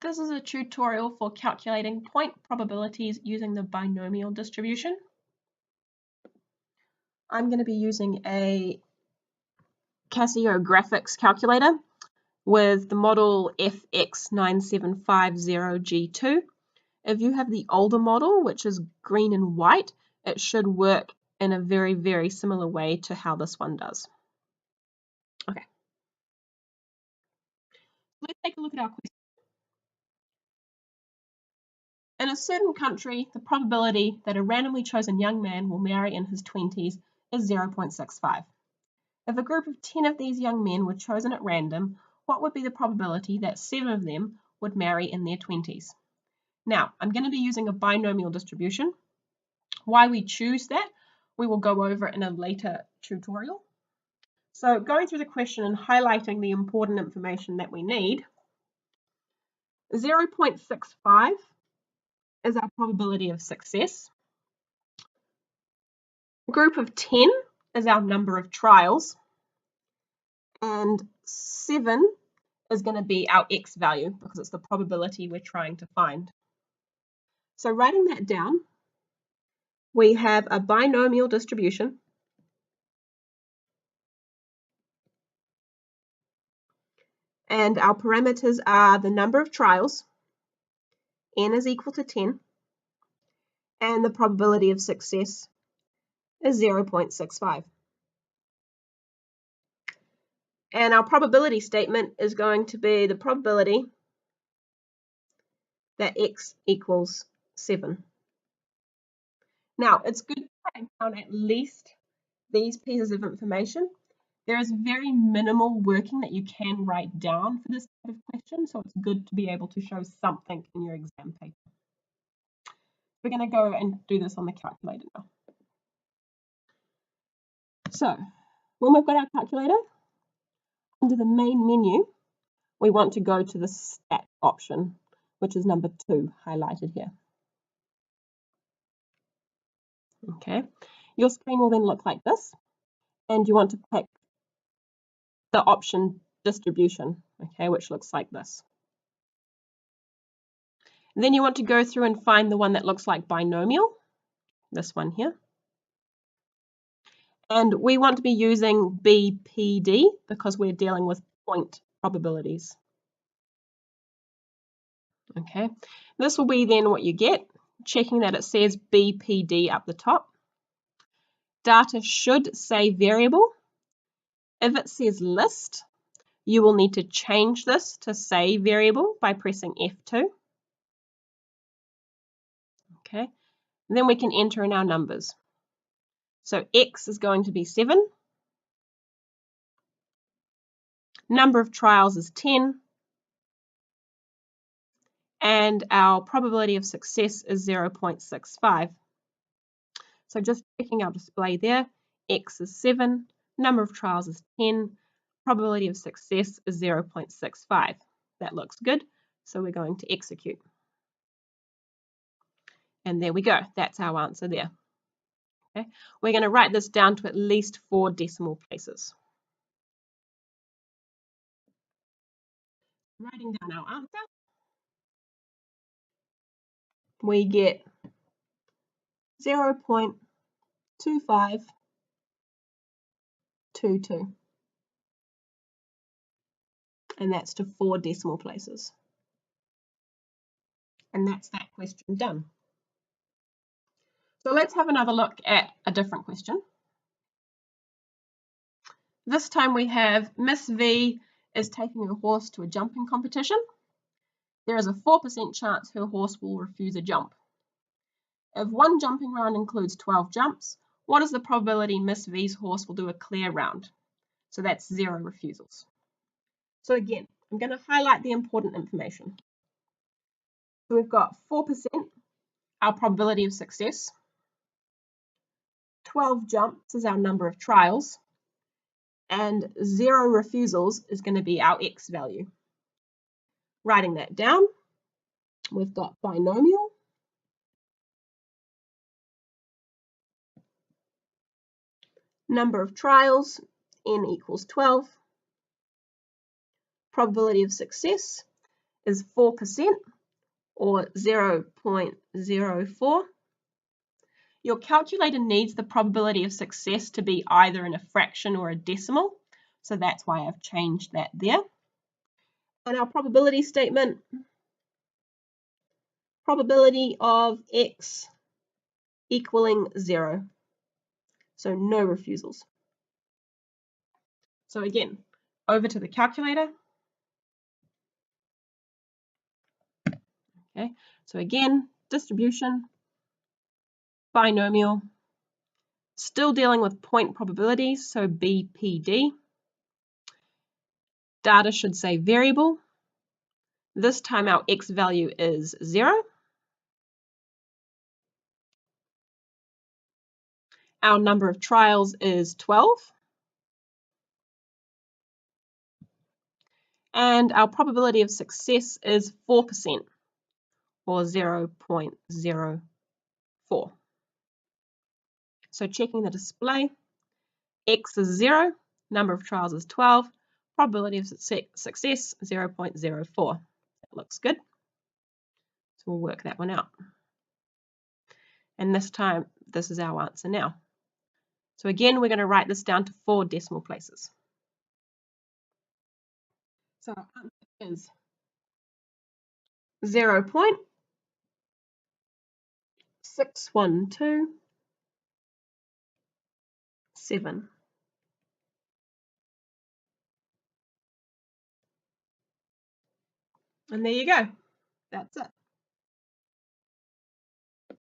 This is a tutorial for calculating point probabilities using the binomial distribution. I'm going to be using a Casio graphics calculator with the model FX9750G2. If you have the older model, which is green and white, it should work in a very, very similar way to how this one does. Okay. Let's take a look at our question. In a certain country, the probability that a randomly chosen young man will marry in his 20s is 0.65. If a group of 10 of these young men were chosen at random, what would be the probability that 7 of them would marry in their 20s? Now, I'm going to be using a binomial distribution. Why we choose that, we will go over in a later tutorial. So going through the question and highlighting the important information that we need, 0.65 is our probability of success. Group of 10 is our number of trials. And 7 is going to be our x value because it's the probability we're trying to find. So writing that down, we have a binomial distribution. And our parameters are the number of trials, n is equal to 10, and the probability of success is 0.65. And our probability statement is going to be the probability that x equals 7. Now, it's good to write down at least these pieces of information. There is very minimal working that you can write down for this type of question, so it's good to be able to show something in your exam paper. We're going to go and do this on the calculator now. So, when we've got our calculator, under the main menu, we want to go to the stat option, which is number 2 highlighted here. Okay, your screen will then look like this, and you want to pick the option distribution, okay, which looks like this. Then you want to go through and find the one that looks like binomial, this one here. And we want to be using BPD because we're dealing with point probabilities. Okay, this will be then what you get, checking that it says BPD up the top. Data should say variable. If it says list, you will need to change this to say variable by pressing F2. Okay, and then we can enter in our numbers. So X is going to be 7. Number of trials is 10. And our probability of success is 0.65. So just checking our display there, X is 7, number of trials is 10, probability of success is 0.65. That looks good, so we're going to execute. And there we go, that's our answer there. Okay. We're going to write this down to at least 4 decimal places. Writing down our answer, we get 0.2522. And that's to 4 decimal places. And that's that question done. So let's have another look at a different question. This time we have Miss V is taking her horse to a jumping competition. There is a 4% chance her horse will refuse a jump. If one jumping round includes 12 jumps, what is the probability Miss V's horse will do a clear round? So that's 0 refusals. So again, I'm going to highlight the important information. So we've got 4%, our probability of success. 12 jumps is our number of trials. And 0 refusals is going to be our x value. Writing that down, we've got binomial. Number of trials, n equals 12. Probability of success is 4% or 0.04. Your calculator needs the probability of success to be either in a fraction or a decimal, so that's why I've changed that there. And our probability statement, probability of x equaling 0, so no refusals. So again, over to the calculator. Okay, so again, distribution, binomial, still dealing with point probabilities, so BPD. Data should say variable. This time our x value is 0. Our number of trials is 12. And our probability of success is 4% or 0.04. So checking the display, x is 0, number of trials is 12, probability of success 0.04. That looks good. So we'll work that one out. And this time, this is our answer now. So again, we're going to write this down to 4 decimal places. So our answer is 0.6127. And there you go. That's it.